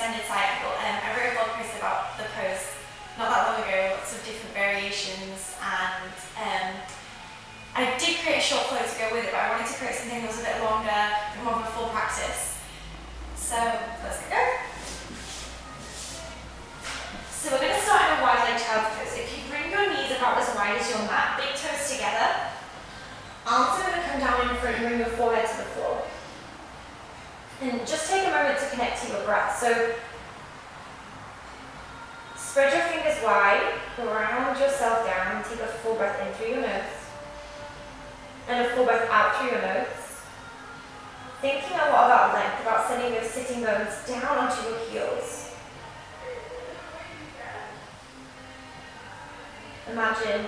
extended side angle. I wrote a blog post about the pose not that long ago, lots of different variations, and I did create a short flow to go with it, but I wanted to create something that was a bit longer, a bit more of a full practice. So let's go. So we're going to start in a wide leg child's pose. If you bring your knees about as wide as your mat, big toes together, arms are going to come down in front and bring your forehead to the floor. And just take a moment to connect to your breath. So spread your fingers wide, ground yourself down, and take a full breath in through your nose. And a full breath out through your nose. Thinking a lot about length, about sending those sitting bones down onto your heels. Imagine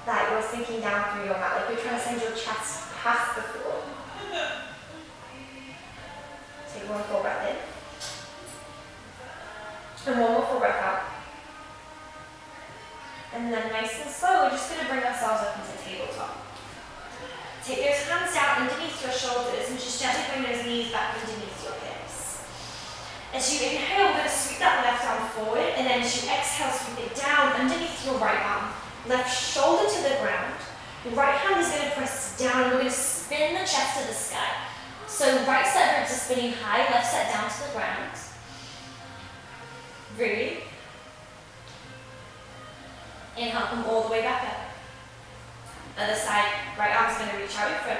that you're sinking down through your mat, like you're trying to send your chest past the floor. Take one full breath in. And one more full breath out. And then nice and slow, we're just going to bring ourselves up into tabletop. Take those hands down underneath your shoulders and just gently bring those knees back underneath your hips. As you inhale, we're going to sweep that left arm forward, and then as you exhale, sweep it down underneath your right arm. Left shoulder to the ground. Your right hand is going to press down, and we're going to spin the chest to the sky. So right set of ribs are spinning high, left set down to the ground. Breathe. Inhale, come all the way back up. Other side, right arm's going to reach out in front.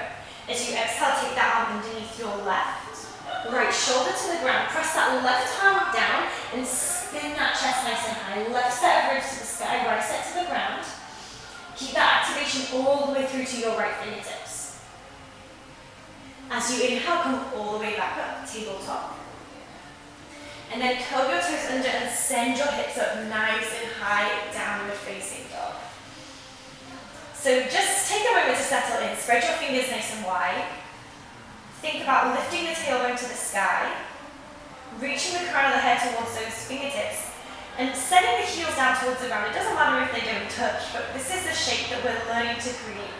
As you exhale, take that arm underneath your left. Right shoulder to the ground. Press that left arm down and spin that chest nice and high. Left set of ribs to the sky, right set to the ground. Keep that activation all the way through to your right fingertips. As you inhale, come all the way back up, tabletop. And then curl your toes under and send your hips up nice and high, downward facing dog. So just take a moment to settle in. Spread your fingers nice and wide. Think about lifting the tailbone to the sky, reaching the crown of the head towards those fingertips, and setting the heels down towards the ground. It doesn't matter if they don't touch, but this is the shape that we're learning to create.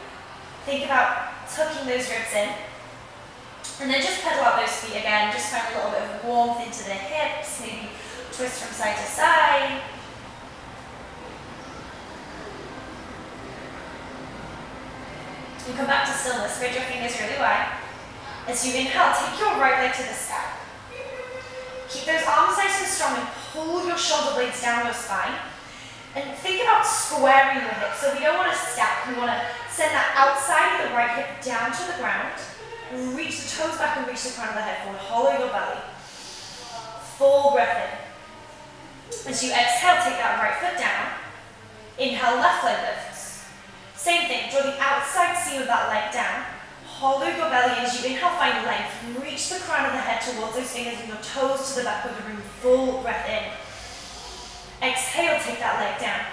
Think about tucking those ribs in. And then just pedal out those feet again. Just find a little bit of warmth into the hips, maybe twist from side to side. And come back to stillness. Spread your fingers really wide. As you inhale, take your right leg to the sky. Keep those arms nice and strong and pull your shoulder blades down your spine. And think about squaring your hips. So we don't want to stack. We want to send that outside of the right hip down to the ground. Reach the toes back and reach the crown of the head forward. Hollow your belly. Full breath in. As you exhale, take that right foot down. Inhale, left leg lifts. Same thing, draw the outside seam of that leg down. Hollow your belly. As you inhale, find length. Reach the crown of the head towards those fingers and your toes to the back of the room. Full breath in. Exhale, take that leg down.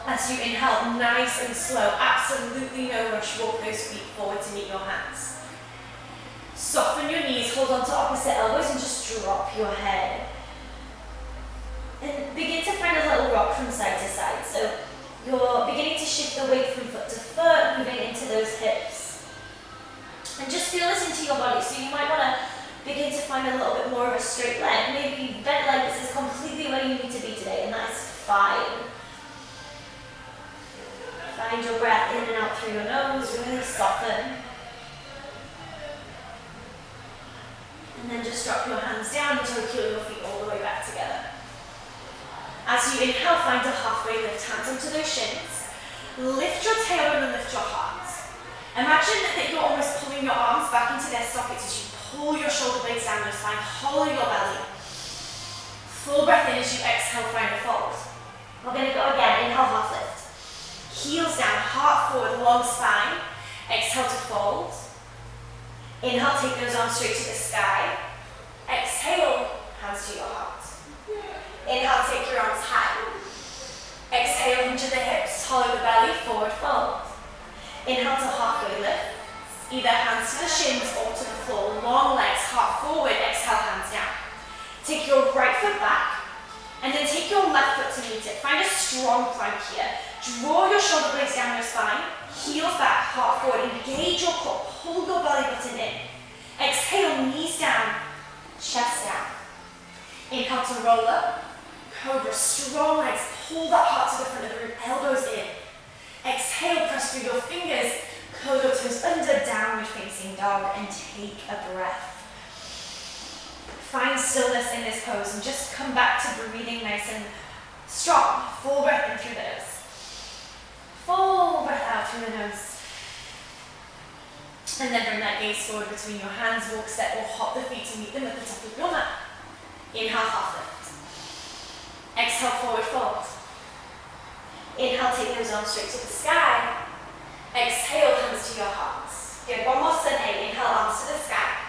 As you inhale, nice and slow, absolutely no rush, walk those feet forward to meet your hands. Soften your knees, hold on to opposite elbows and just drop your head. And begin to find a little rock from side to side. So you're beginning to shift the weight from foot to foot, moving into those hips. And just feel this into your body. So you might want to begin to find a little bit more of a straight leg. Maybe bent leg, this is completely where you need to be today, and that is fine. Find your breath in and out through your nose, really soften. And then just drop your hands down until you feel your feet all the way back together. As you inhale, find a halfway lift, hands onto those shins. Lift your tailbone and lift your heart. Imagine that you're almost pulling your arms back into their sockets as you pull your shoulder blades down your spine, hollow your belly. Full breath in as you exhale, find a fold. We're going to go again, inhale, half lift. Heels down, heart forward, long spine. Exhale to fold. Inhale, take those arms straight to the sky. Exhale, hands to your heart. Inhale, take your arms high. Exhale into the hips, hollow the belly, forward fold. Inhale to halfway lift. Either hands to the shins or to the floor. Long legs, heart forward, exhale, hands down. Take your right foot back. And then take your left foot to meet it. Find a strong plank here. Draw your shoulder blades down your spine. Heels back, heart forward. Engage your core. Pull your belly button in. Exhale, knees down, chest down. Inhale to roll up. Cobra, strong legs. Pull that heart to the front of the room, elbows in. Exhale, press through your fingers. Curl your toes under, downward facing dog, and take a breath. Find stillness in this pose and just come back to breathing nice and strong. Full breath in through the nose. Full breath out through the nose. And then bring that gaze forward between your hands, walk, step, or hop the feet to meet them at the top of your mat. Inhale, half lift. Exhale, forward fold. Inhale, take those arms straight to the sky. Exhale, hands to your hearts. Good, one more sun A. Inhale, arms to the sky.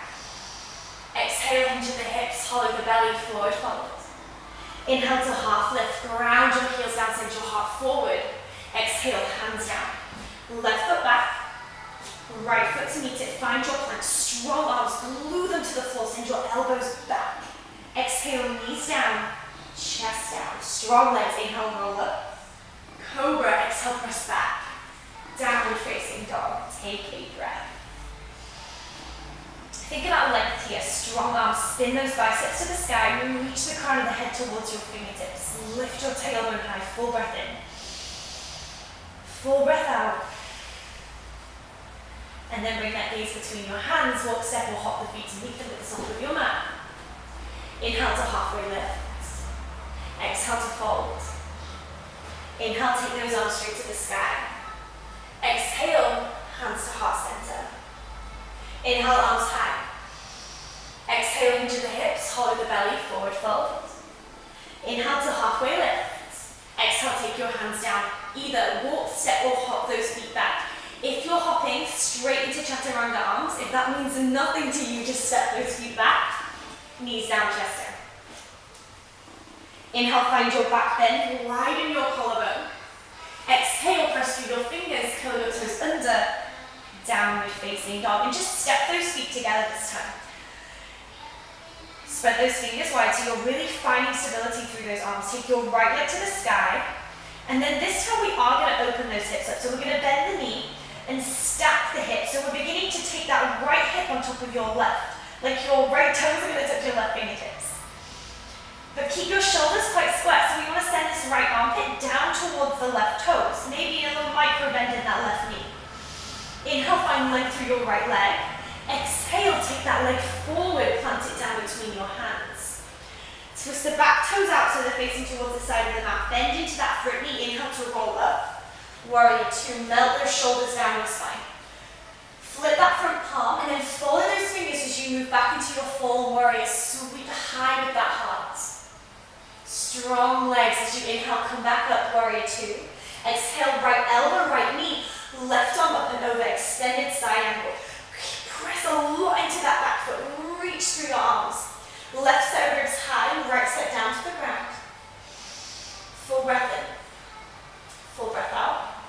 Exhale, hinge at the hips, hollow the belly, forward fold. Inhale to half lift, ground your heels down, send your heart forward. Exhale, hands down. Left foot back, right foot to meet it, find your plank, strong arms, glue them to the floor, send your elbows back. Exhale, knees down, chest down, strong legs, inhale, roll up. Cobra, exhale, press back. Downward facing dog, take a breath. Think about length here, strong arms, spin those biceps to the sky, reach the crown of the head towards your fingertips, lift your tailbone high, full breath in. Full breath out. And then bring that gaze between your hands, walk, step, or hop the feet to meet them at the top of your mat. Inhale to halfway lift. Exhale to fold. Inhale, take those arms straight to the sky. Exhale, hands to heart center. Inhale, arms high. Exhale, hinge at the hips, hollow the belly, forward fold. Inhale to halfway lift. Exhale, take your hands down. Either walk, step, or hop those feet back. If you're hopping straight into chaturanga arms, if that means nothing to you, just step those feet back. Knees down, chest down. Inhale, find your back bend, widen your collarbone. Exhale, press through your fingers, curl your toes under, downward facing dog, and just step those feet together this time. Spread those fingers wide so you're really finding stability through those arms. Take your right leg to the sky, and then this time we are going to open those hips up. So we're going to bend the knee and stack the hips. So we're beginning to take that right hip on top of your left, like your right toes are going to touch your left fingertips. But keep your shoulders quite square, so we want to send this right armpit down towards the left toes, maybe a little micro bend in that left knee. Inhale, find length through your right leg. Exhale, take that leg forward, plant it down between your hands. Twist the back toes out so they're facing towards the side of the mat. Bend into that front knee, inhale to roll up. Warrior two, melt those shoulders down your spine. Flip that front palm and then follow those fingers as you move back into your fallen warrior. Sweep high with that heart. Strong legs as you inhale, come back up, warrior two. Exhale, right elbow, right knee, left arm up and over, extended side angle. Press a lot into that back foot, reach through your arms. Left set of ribs high, right set down to the ground. Full breath in, full breath out.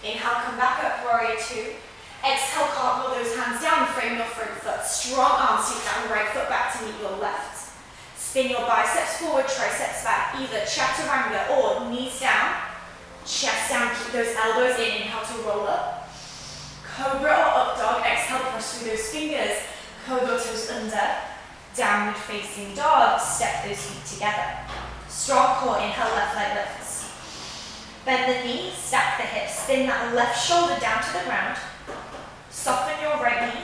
Inhale, come back up, warrior two. Exhale, cartwheel those hands down, frame your front foot. Strong arms, take that right foot back to meet your left. Spin your biceps forward, triceps back, either chaturanga or knees down, chest down, keep those elbows in, inhale to roll up. Cobra or up dog, exhale, press through those fingers, curl your toes under, downward facing dog, step those feet together. Strong core, inhale, left leg lifts. Bend the knee, stack the hips, spin that left shoulder down to the ground, soften your right knee,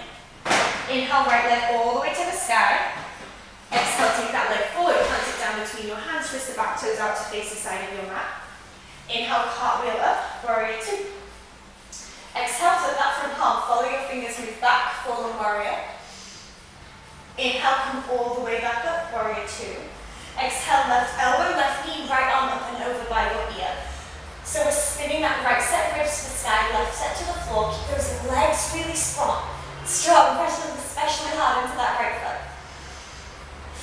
inhale, right leg all the way to the sky. Exhale, take that leg forward, plant it down between your hands, twist the back toes out to face the side of your mat. Inhale, cartwheel up, warrior two. Exhale, flip that front palm, follow your fingers, move back, fallen warrior. Inhale, come all the way back up, warrior two. Exhale, left elbow, left knee, right arm up and over by your ear. So we're spinning that right set ribs to the sky, left set to the floor. Keep those legs really strong. Press them especially hard into that right foot.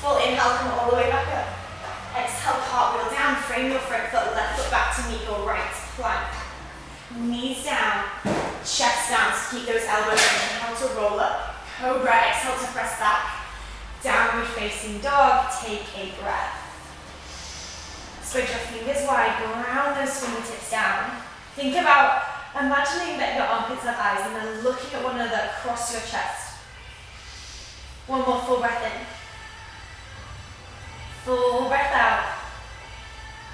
Full inhale, come all the way back up. Exhale, cartwheel down, frame your front foot, left foot back to meet your right plank. Knees down, chest down, so keep those elbows in. Inhale to roll up. Cobra, exhale to press back. Downward facing dog, take a breath. Spread your fingers wide, ground those fingertips down. Think about imagining that your armpits have eyes and then looking at one another across your chest. One more full breath in. Full breath out.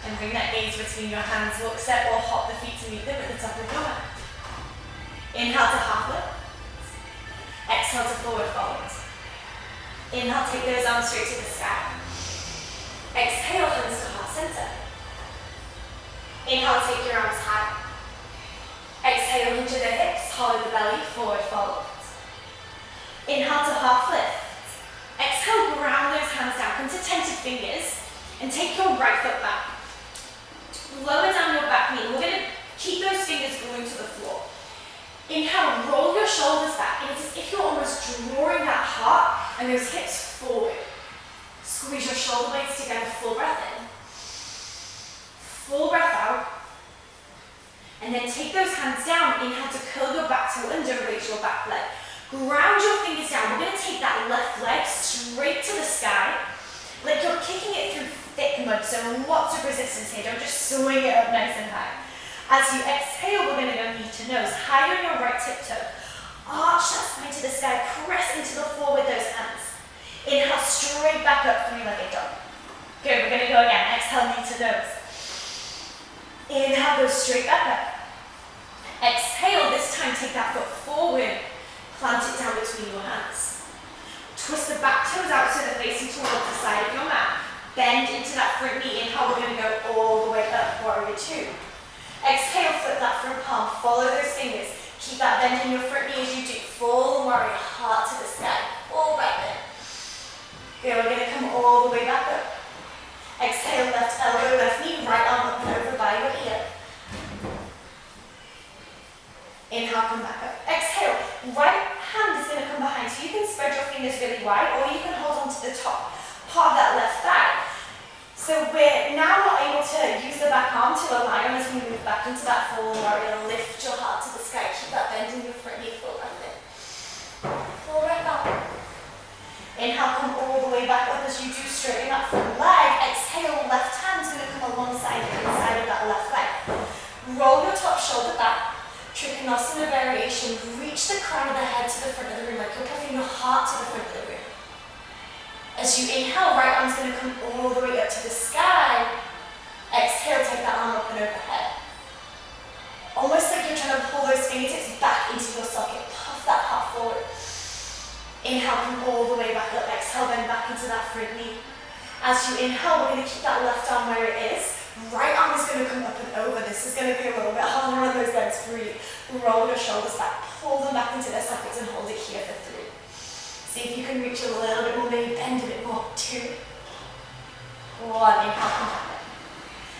And bring that gaze between your hands. Walk, step, or hop the feet to meet them at the top of your mat. Inhale to half lift. Exhale to forward fold. Inhale, take those arms straight to the sky. Exhale, hands to heart center. Inhale, take your arms high. Exhale, into the hips, hollow the belly, forward fold. Inhale to half lift. Exhale, ground those hands down, come to tented fingers, and take your right foot back. Lower down your back knee. We're going to keep those fingers glued to the floor. Inhale, roll your shoulders back, and it's as if you're almost drawing that heart and those hips forward. Squeeze your shoulder blades together, full breath in. Full breath out. And then take those hands down. Inhale to curl your back toe under, raise your back leg. Ground your fingers down. We're going to take that left leg straight to the sky. Like you're kicking it through thick mud, so lots of resistance here. Don't just swing it up nice and high. As you exhale, we're going to go knee to nose. High on your right tiptoe. Arch that spine to the sky. Press into the floor with those hands. Inhale, straight back up, three-legged dog. Good, we're going to go again. Exhale, knee to nose. Inhale, go straight back up. Exhale, this time take that foot forward. Plant it down between your hands. Twist the back toes out so they're facing towards the side of your mat. Bend into that front knee. Inhale, we're going to go all the way up, warrior two. Exhale, flip that front palm. Follow those fingers. Keep that bend in your front knee as you do. Full warrior, heart to the sky. All right there. Good, we're going to come all the way back up. Exhale, left elbow, left knee, right arm up and over by your ear. Inhale, come back up. Exhale, right hand is going to come behind. So you can spread your fingers really wide, or you can hold on to the top part of that left thigh. So we're now not able to use the back arm to align as we move back into that full warrior. Lift your heart to the sky. Keep that bend in your front knee, full breath in. Full breath out. Inhale, come all the way back up as you do, straighten that front leg. Exhale, left hand's going to come alongside the inside of that left leg. Roll your top shoulder back. Trikonasana variation. Reach the crown of the head to the front of the room, like you're puffing your heart to the front of the room. As you inhale, right arm's going to come all the way up to the sky. Exhale, take that arm up and overhead. Almost like you're trying to pull those fingertips back into your socket. Puff that heart forward. Inhale, come all the way back up. Exhale, bend back into that front knee. As you inhale, we're going to keep that left arm where it is. Right arm is going to come up and over. This is going to be a little bit harder on those legs. Breathe. Roll your shoulders back. Pull them back into their sockets and hold it here for 3. See if you can reach a little bit more. Maybe bend a bit more. 2. 1. Inhale, come back up.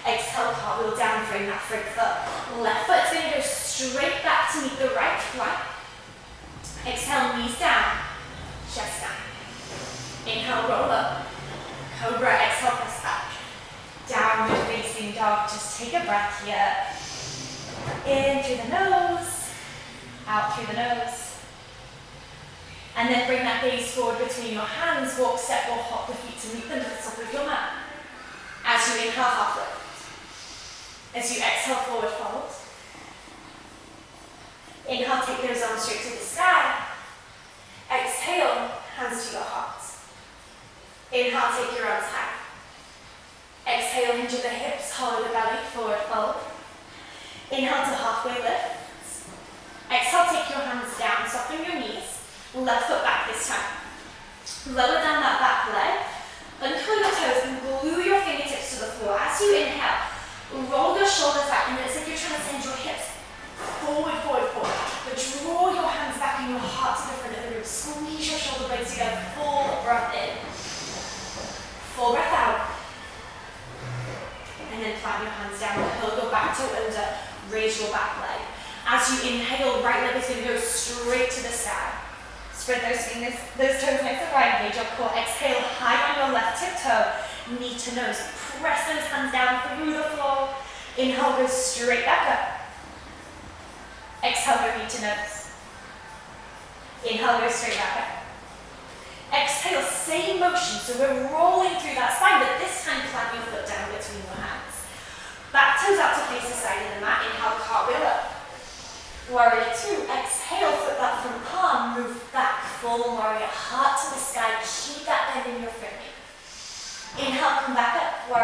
Exhale, cartwheel down. Bring that front foot. Left foot's going to go straight back to meet the right flank. Exhale, knees down. Chest down. Inhale, roll up. Cobra, exhale, press back. Downward facing dog. Just take a breath here. In through the nose. Out through the nose. And then bring that gaze forward between your hands. Walk, step, or hop the feet to meet them at the top of your mat. As you inhale, half lift. As you exhale, forward fold. Inhale, take those arms straight to the sky. Exhale, hands to your heart. Inhale, take your arms high. Exhale, hinge at the hips, hollow the belly, forward fold. Inhale to halfway lift. Exhale, take your hands down, soften your knees. Left foot back this time. Lower down that back leg. Uncurl your toes and glue your fingertips to the floor. As you inhale, roll your shoulders back, and it's like you're trying to send your hips forward, forward, forward. But draw your hands back and your heart to the front of the room. Squeeze your shoulder blades together. Full breath in. Full breath out. And then plant your hands down. Curl your back toe under. Raise your back leg. As you inhale, right leg is going to go straight to the sky. Spread those fingers, those toes nice and wide. Engage your core. Exhale, high on your left tiptoe. Knee to nose. Press those hands down through the floor. Inhale, go straight back up. Exhale, go knee to nose. Inhale, go straight back up. Exhale, same motion. So we're rolling through that spine, but this time plant your foot down between your hands. Back toes out to face the side of the mat. Inhale, cartwheel up. Warrior two. Exhale, flip that front palm. Move back, full warrior. Heart to the sky. Keep that bend in your front knee. Inhale, come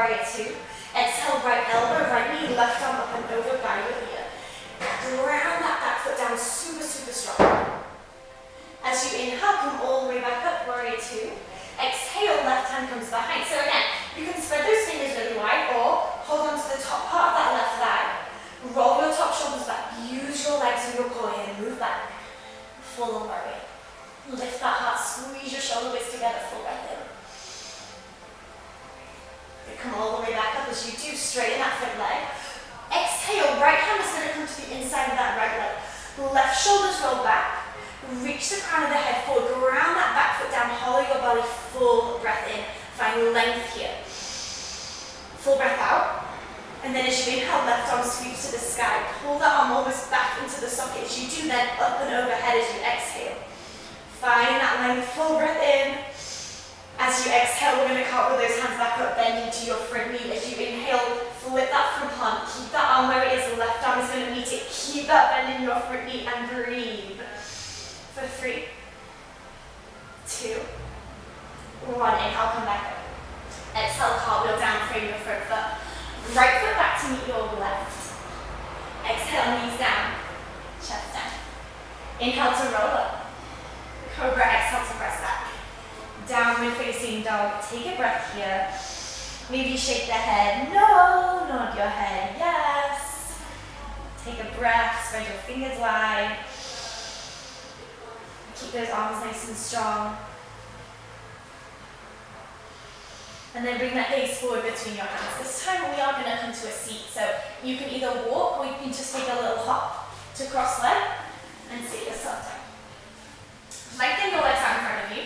warrior two. Exhale, right elbow, right knee, left arm up and over, bow your ear. Ground that back foot down super, super strong. As you inhale, come all the way back up, warrior two. Exhale, left hand comes behind. So again, you can spread those fingers really wide or hold on to the top part of that left thigh. Roll your top shoulders back. Use your legs and your core here. Move back. Full on warrior. Lift that heart, squeeze your shoulder blades together, full breath in. Come all the way back up as you do, straighten that front leg. Exhale, right hand is going to come to the inside of that right leg. Left shoulders roll back. Reach the crown of the head forward, ground that back foot down, hollow your belly, full breath in. Find length here. Full breath out. And then as you inhale, left arm sweeps to the sky. Pull that arm almost back into the socket. As you do, then up and overhead as you exhale. Find that length, full breath in. As you exhale, we're going to cartwheel those hands back up, bend into your front knee. As you inhale, flip that front palm. Keep that arm where it is. The left arm is going to meet it. Keep that bend in your front knee and breathe. For 3, 2, 1. Inhale, come back up. Exhale, cartwheel down, frame your front foot. Right foot back to meet your left. Exhale, knees down, chest down. Inhale to roll up. Cobra, exhale to press back. Downward facing dog. Take a breath here. Maybe shake the head. No. Nod your head. Yes. Take a breath. Spread your fingers wide. Keep those arms nice and strong. And then bring that gaze forward between your hands. This time we are going to come to a seat. So you can either walk or you can just take a little hop to cross leg and sit yourself down. Lengthen your legs out in front of you.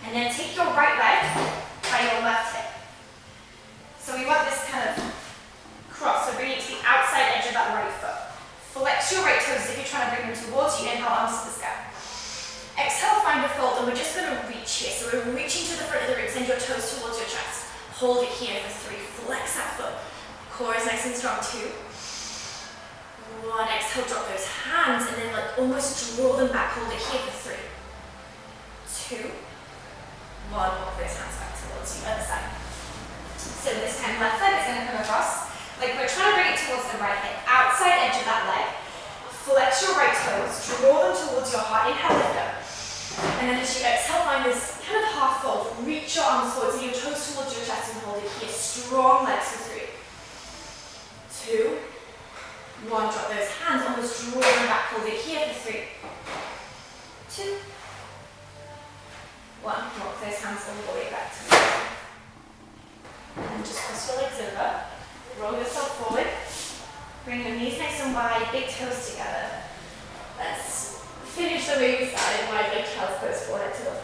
And then take your right leg by your left hip. So we want this kind of cross. So bring it to the outside edge of that right foot. Flex your right toes if you're trying to bring them towards you. Inhale, arms to the sky. Exhale, find a fold, and we're just going to reach here. So we're reaching to the front of the ribs, send your toes towards your chest. Hold it here for 3. Flex that foot. Core is nice and strong. 2, 1. Exhale, drop those hands, and then like almost draw them back. Hold it here for 3, 2, 1. Walk those hands back towards you. Other side. So this time, left leg is going to come across. Like we're trying to bring it towards the right hip. Outside edge of that leg. Flex your right toes. Draw them towards your heart. Inhale, lift up. And then as you exhale, find this kind of half fold. Reach your arms forward, so your toes towards your chest and hold it here. Strong legs for 3, 2, 1. Drop those hands, almost draw them back. Hold it here for 3, 2, 1. Walk those hands all the way back to the floor. And just cross your legs over. Roll yourself forward. Bring your knees nice and wide, big toes together. Let's finish the way we started, wide leg child's pose, forward to the